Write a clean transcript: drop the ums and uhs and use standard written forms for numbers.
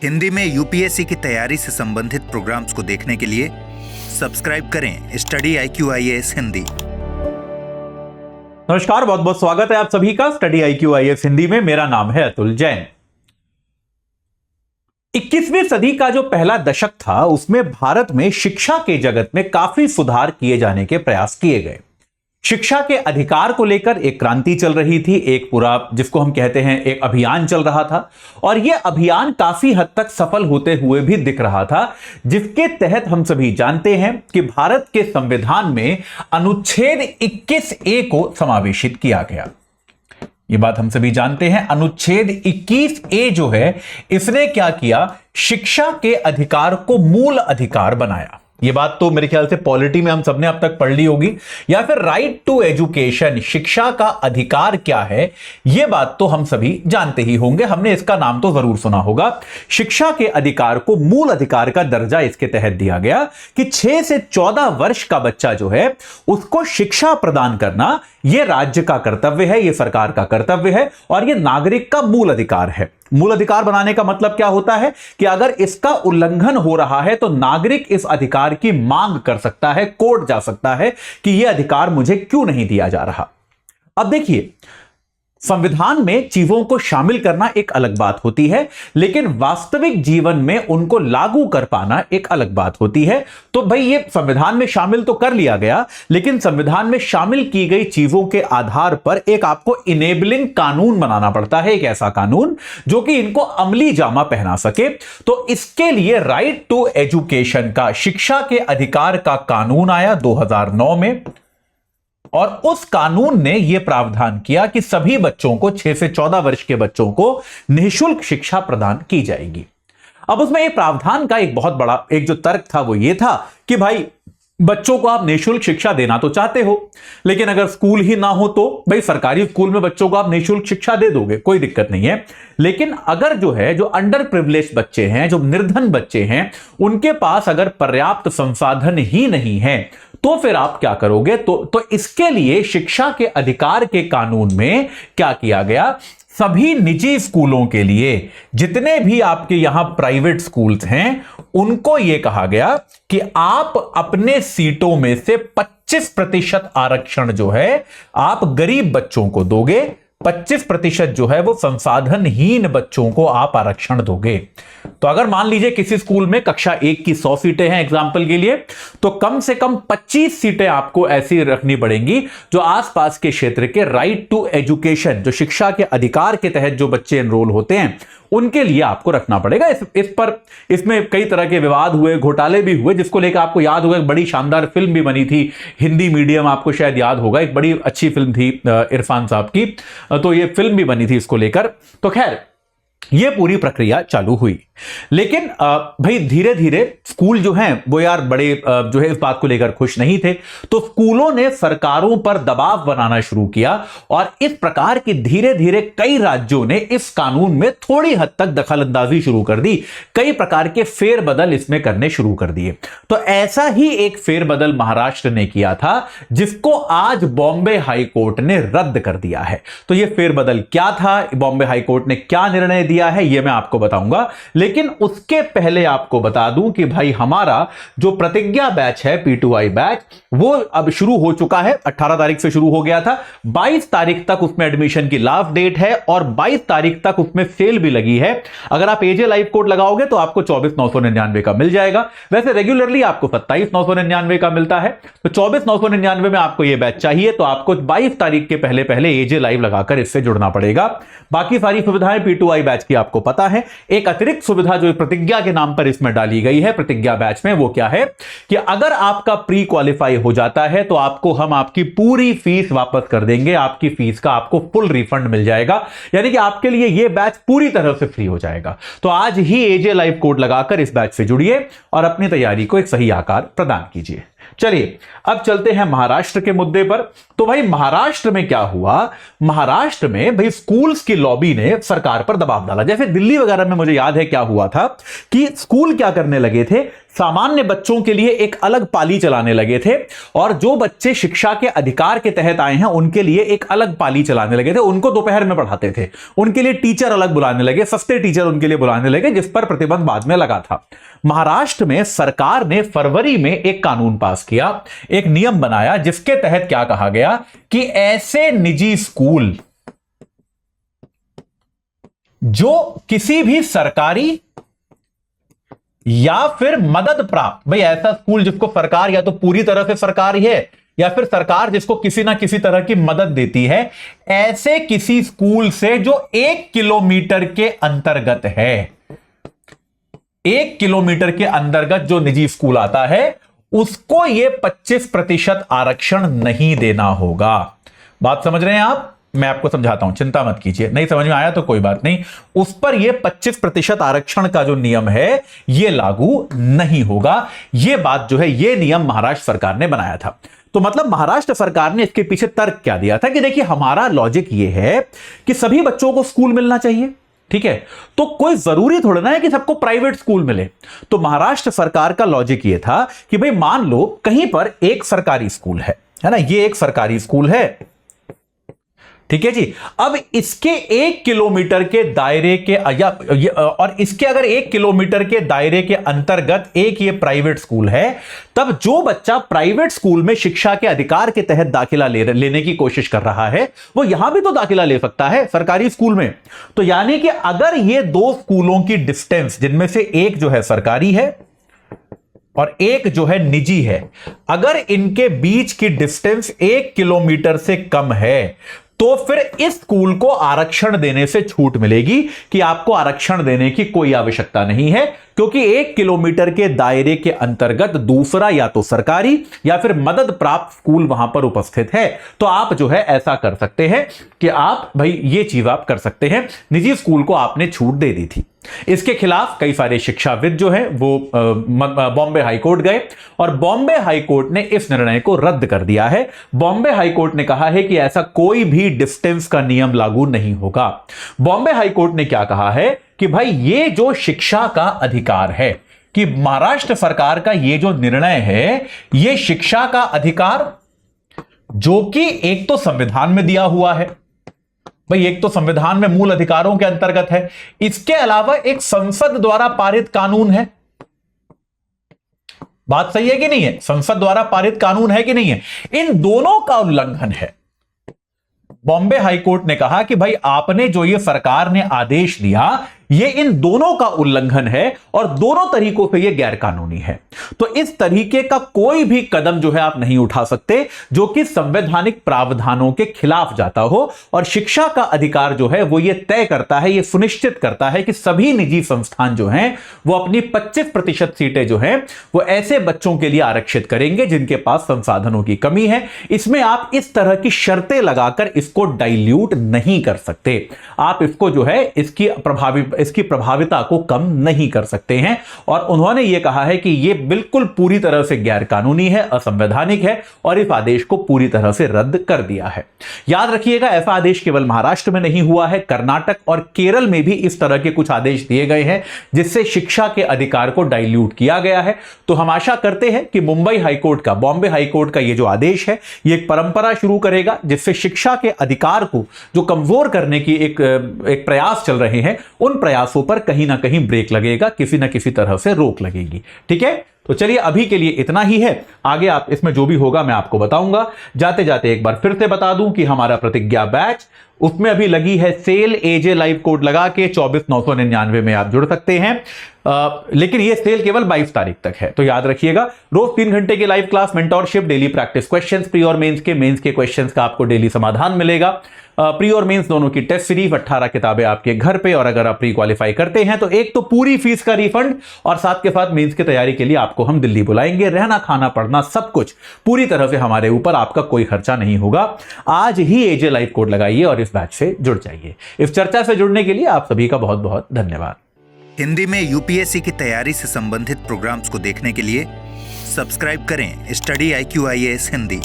हिंदी में यूपीएससी की तैयारी से संबंधित प्रोग्राम्स को देखने के लिए सब्सक्राइब करें स्टडी IQ-IAS हिंदी। नमस्कार, बहुत बहुत स्वागत है आप सभी का स्टडी IQ-IAS हिंदी में। मेरा नाम है अतुल जैन। 21वीं सदी का जो पहला दशक था उसमें भारत में शिक्षा के जगत में काफी सुधार किए जाने के प्रयास किए गए। शिक्षा के अधिकार को लेकर एक क्रांति चल रही थी, एक पूरा जिसको हम कहते हैं एक अभियान चल रहा था और यह अभियान काफी हद तक सफल होते हुए भी दिख रहा था, जिसके तहत हम सभी जानते हैं कि भारत के संविधान में अनुच्छेद 21A को समावेशित किया गया। ये बात हम सभी जानते हैं। अनुच्छेद 21A जो है इसने क्या किया, शिक्षा के अधिकार को मूल अधिकार बनाया। ये बात तो मेरे ख्याल से पॉलिटी में हम सबने अब तक पढ़ ली होगी, या फिर राइट टू एजुकेशन, शिक्षा का अधिकार क्या है, यह बात तो हम सभी जानते ही होंगे, हमने इसका नाम तो जरूर सुना होगा। शिक्षा के अधिकार को मूल अधिकार का दर्जा इसके तहत दिया गया कि 6 से 14 वर्ष का बच्चा जो है उसको शिक्षा प्रदान करना यह राज्य का कर्तव्य है, यह सरकार का कर्तव्य है और यह नागरिक का मूल अधिकार है। मूल अधिकार बनाने का मतलब क्या होता है कि अगर इसका उल्लंघन हो रहा है तो नागरिक इस अधिकार की मांग कर सकता है, कोर्ट जा सकता है कि यह अधिकार मुझे क्यों नहीं दिया जा रहा। अब देखिए, संविधान में चीजों को शामिल करना एक अलग बात होती है, लेकिन वास्तविक जीवन में उनको लागू कर पाना एक अलग बात होती है। तो भाई ये संविधान में शामिल तो कर लिया गया, लेकिन संविधान में शामिल की गई चीजों के आधार पर एक आपको इनेबलिंग कानून बनाना पड़ता है, एक ऐसा कानून जो कि इनको अमली जामा पहना सके। तो इसके लिए राइट टू एजुकेशन का, शिक्षा के अधिकार का कानून आया 2009 में और उस कानून ने यह प्रावधान किया कि सभी बच्चों को, 6 से 14 वर्ष के बच्चों को निःशुल्क शिक्षा प्रदान की जाएगी। अब उसमें एक प्रावधान का एक बहुत बड़ा एक जो तर्क था वो ये था कि भाई बच्चों को आप निःशुल्क शिक्षा देना तो चाहते हो, लेकिन अगर स्कूल ही ना हो तो भाई सरकारी स्कूल में बच्चों को आप निःशुल्क शिक्षा दे दोगे, कोई दिक्कत नहीं है। लेकिन अगर जो अंडर प्रिविलेज बच्चे हैं, जो निर्धन बच्चे हैं, उनके पास अगर पर्याप्त संसाधन ही नहीं है तो फिर आप क्या करोगे। तो इसके लिए शिक्षा के अधिकार के कानून में क्या किया गया, सभी निजी स्कूलों के लिए, जितने भी आपके यहां प्राइवेट स्कूल्स हैं, उनको यह कहा गया कि आप अपने सीटों में से 25% आरक्षण जो है आप गरीब बच्चों को दोगे, 25% जो है वो संसाधनहीन बच्चों को आप आरक्षण दोगे। तो अगर मान लीजिए किसी स्कूल में कक्षा 1 की 100 सीटें हैं एग्जाम्पल के लिए, तो कम से कम 25 सीटें आपको ऐसी रखनी पड़ेंगी जो आसपास के क्षेत्र के राइट टू एजुकेशन, जो शिक्षा के अधिकार के तहत जो बच्चे एनरोल होते हैं, उनके लिए आपको रखना पड़ेगा। इसमें कई तरह के विवाद हुए, घोटाले भी हुए, जिसको लेकर आपको याद होगा एक बड़ी शानदार फिल्म भी बनी थी, हिंदी मीडियम, आपको शायद याद होगा, एक बड़ी अच्छी फिल्म थी इरफान साहब की, तो ये फिल्म भी बनी थी इसको लेकर। तो खैर ये पूरी प्रक्रिया चालू हुई, लेकिन भाई धीरे धीरे स्कूल जो हैं वो यार बड़े जो है इस बात को लेकर खुश नहीं थे, तो स्कूलों ने सरकारों पर दबाव बनाना शुरू किया और इस प्रकार की धीरे धीरे कई राज्यों ने इस कानून में थोड़ी हद तक दखलंदाजी शुरू कर दी, कई प्रकार के फेरबदल इसमें करने शुरू कर दिए। तो ऐसा ही एक फेरबदल महाराष्ट्र ने किया था, जिसको आज बॉम्बे हाई कोर्ट ने रद्द कर दिया है। तो यह फेरबदल क्या था, बॉम्बे हाई कोर्ट ने क्या निर्णय दिया है, यह मैं आपको बताऊंगा, लेकिन उसके पहले आपको बता दूं कि भाई हमारा जो प्रतिज्ञा बैच है, P2I बैच, वो अब शुरू हो चुका है। 18 तारीख से शुरू हो गया था, 22 तारीख तक उसमें एडमिशन की लास्ट डेट है और 22 तारीख तक उसमें सेल भी लगी है। अगर आप AJ लाइव कोड लगाओगे तो आपको 24,999 का मिल जाएगा। वैसे रेगुलरली आपको 27,999 का मिलता है, तो 24,999 में आपको यह बैच चाहिए तो आपको 22 तारीख के पहले पहले AJ लाइव लगाकर इससे जुड़ना पड़ेगा। बाकी सारी सुविधाएं P2I बैच की आपको पता है। एक अतिरिक्त सुविधा जो प्रतिज्ञा के नाम पर इसमें डाली गई है प्रतिज्ञा बैच में, वो क्या है कि अगर आपका प्री क्वालिफाई हो जाता है तो हम आपकी पूरी फीस वापस कर देंगे, आपकी फीस का आपको फुल रिफंड मिल जाएगा, यानी कि आपके लिए यह बैच पूरी तरह से फ्री हो जाएगा। तो आज ही AJ लाइव कोड लगाकर इस बैच से जुड़िए और अपनी तैयारी को एक सही आकार प्रदान कीजिए। चलिए अब चलते हैं महाराष्ट्र के मुद्दे पर। तो भाई महाराष्ट्र में क्या हुआ, महाराष्ट्र में भाई स्कूल्स की लॉबी ने सरकार पर दबाव डाला। जैसे दिल्ली वगैरह में मुझे याद है क्या हुआ था कि स्कूल क्या करने लगे थे, सामान्य बच्चों के लिए एक अलग पाली चलाने लगे थे और जो बच्चे शिक्षा के अधिकार के तहत आए हैं उनके लिए एक अलग पाली चलाने लगे थे। उनको दोपहर में पढ़ाते थे, उनके लिए टीचर अलग बुलाने लगे, सस्ते टीचर उनके लिए बुलाने लगे, जिस पर प्रतिबंध बाद में लगा था। महाराष्ट्र में सरकार ने फरवरी में एक कानून पास किया, एक नियम बनाया, जिसके तहत क्या कहा गया कि ऐसे निजी स्कूल जो किसी भी सरकारी या फिर मदद प्राप्त, भाई ऐसा स्कूल जिसको सरकार या तो पूरी तरह से सरकारी है या फिर सरकार जिसको किसी ना किसी तरह की मदद देती है, ऐसे किसी स्कूल से जो 1 किलोमीटर के अंतर्गत है, 1 किलोमीटर के अंतर्गत जो निजी स्कूल आता है उसको यह 25% आरक्षण नहीं देना होगा। बात समझ रहे हैं आप? मैं आपको समझाता हूं, चिंता मत कीजिए। नहीं समझ में आया तो कोई बात नहीं, उस पर यह 25% आरक्षण का जो नियम है यह लागू नहीं होगा। यह बात जो है, यह नियम महाराष्ट्र सरकार ने बनाया था। तो मतलब महाराष्ट्र सरकार ने इसके पीछे तर्क क्या दिया था कि देखिए हमारा लॉजिक यह है कि सभी बच्चों को स्कूल मिलना चाहिए, ठीक है, तो कोई जरूरी थोड़ा ना है कि सबको प्राइवेट स्कूल मिले। तो महाराष्ट्र सरकार का लॉजिक यह था कि भाई मान लो कहीं पर एक सरकारी स्कूल है ना, ये एक सरकारी स्कूल है, ठीक है जी। अब इसके 1 किलोमीटर के दायरे के और इसके अगर 1 किलोमीटर के दायरे के अंतर्गत एक ये प्राइवेट स्कूल है, तब जो बच्चा प्राइवेट स्कूल में शिक्षा के अधिकार के तहत दाखिला लेने की कोशिश कर रहा है वो यहां भी तो दाखिला ले सकता है सरकारी स्कूल में। तो यानी कि अगर ये दो स्कूलों की डिस्टेंस, जिनमें से एक जो है सरकारी है और एक जो है निजी है, अगर इनके बीच की डिस्टेंस 1 किलोमीटर से कम है तो फिर इस स्कूल को आरक्षण देने से छूट मिलेगी कि आपको आरक्षण देने की कोई आवश्यकता नहीं है, क्योंकि 1 किलोमीटर के दायरे के अंतर्गत दूसरा या तो सरकारी या फिर मदद प्राप्त स्कूल वहां पर उपस्थित है। तो आप जो है ऐसा कर सकते हैं कि आप भाई ये चीज आप कर सकते हैं, निजी स्कूल को आपने छूट दे दी थी। इसके खिलाफ कई सारे शिक्षाविद जो है वो बॉम्बे हाईकोर्ट गए और बॉम्बे हाईकोर्ट ने इस निर्णय को रद्द कर दिया है। बॉम्बे हाईकोर्ट ने कहा है कि ऐसा कोई भी डिस्टेंस का नियम लागू नहीं होगा। बॉम्बे हाईकोर्ट ने क्या कहा है कि भाई ये जो शिक्षा का अधिकार है, कि महाराष्ट्र सरकार का ये जो निर्णय है, ये शिक्षा का अधिकार जो कि एक तो संविधान में दिया हुआ है, भाई एक तो संविधान में मूल अधिकारों के अंतर्गत है, इसके अलावा एक संसद द्वारा पारित कानून है। बात सही है कि नहीं है? संसद द्वारा पारित कानून है कि नहीं है? इन दोनों का उल्लंघन है। बॉम्बे हाईकोर्ट ने कहा कि भाई आपने जो ये सरकार ने आदेश दिया ये इन दोनों का उल्लंघन है और दोनों तरीकों से ये गैर कानूनी है। तो इस तरीके का कोई भी कदम जो है आप नहीं उठा सकते जो कि संवैधानिक प्रावधानों के खिलाफ जाता हो। और शिक्षा का अधिकार जो है वो ये तय करता है, ये सुनिश्चित करता है कि सभी निजी संस्थान जो हैं वो अपनी 25% सीटें जो हैं वो ऐसे बच्चों के लिए आरक्षित करेंगे जिनके पास संसाधनों की कमी है। इसमें आप इस तरह की शर्तें लगाकर इसको डाइल्यूट नहीं कर सकते। आप इसको जो है इसकी प्रभाविता को कम नहीं कर सकते हैं। और उन्होंने यह कहा है कि यह बिल्कुल पूरी तरह से गैर कानूनी है, असंवैधानिक है और इस आदेश को पूरी तरह से रद्द कर दिया है। याद रखिएगा, ऐसा आदेश केवल महाराष्ट्र में नहीं हुआ है, कर्नाटक और केरल में भी इस तरह के कुछ आदेश दिए गए हैं जिससे शिक्षा के अधिकार को डाइल्यूट किया गया है। तो हम आशा करते हैं कि मुंबई हाईकोर्ट का, बॉम्बे हाईकोर्ट का यह जो आदेश है यह एक परंपरा शुरू करेगा जिससे शिक्षा के अधिकार को जो कमजोर करने की एक प्रयास चल रहे हैं उन प्रयासों पर कहीं ना कहीं ब्रेक लगेगा, किसी ना किसी तरह से रोक लगेगी। ठीक है, तो चलिए अभी के लिए इतना ही है। आगे आप इसमें जो भी होगा मैं आपको बताऊंगा। जाते जाते एक बार फिर से बता दूं कि हमारा प्रतिज्ञा बैच, उसमें अभी लगी है सेल। एजे लाइव कोड लगा के 24,999 में आप जुड़ सकते हैं। लेकिन यह सेल केवल 22 तारीख तक है, तो याद रखिएगा। रोज 3 घंटे की live class, mentorship, daily practice questions, pre और मेंस के क्वेश्चंस का आपको डेली समाधान मिलेगा। प्री और मेंस दोनों की टेस्ट सीरीज, 18 किताबें आपके घर पे। और अगर आप प्री क्वालिफाई करते हैं तो एक तो पूरी फीस का रिफंड और साथ के साथ मेंस की तैयारी के लिए आपको हम दिल्ली बुलाएंगे। रहना, खाना, पढ़ना सब कुछ पूरी तरह से हमारे ऊपर, आपका कोई खर्चा नहीं होगा। आज ही एजे लाइव कोड लगाइए और इस बैच से जुड़ जाइए। इस चर्चा से जुड़ने के लिए आप सभी का बहुत बहुत धन्यवाद। हिंदी में यूपीएससी की तैयारी से संबंधित प्रोग्राम्स को देखने के लिए सब्सक्राइब करें स्टडी IQ IAS हिंदी।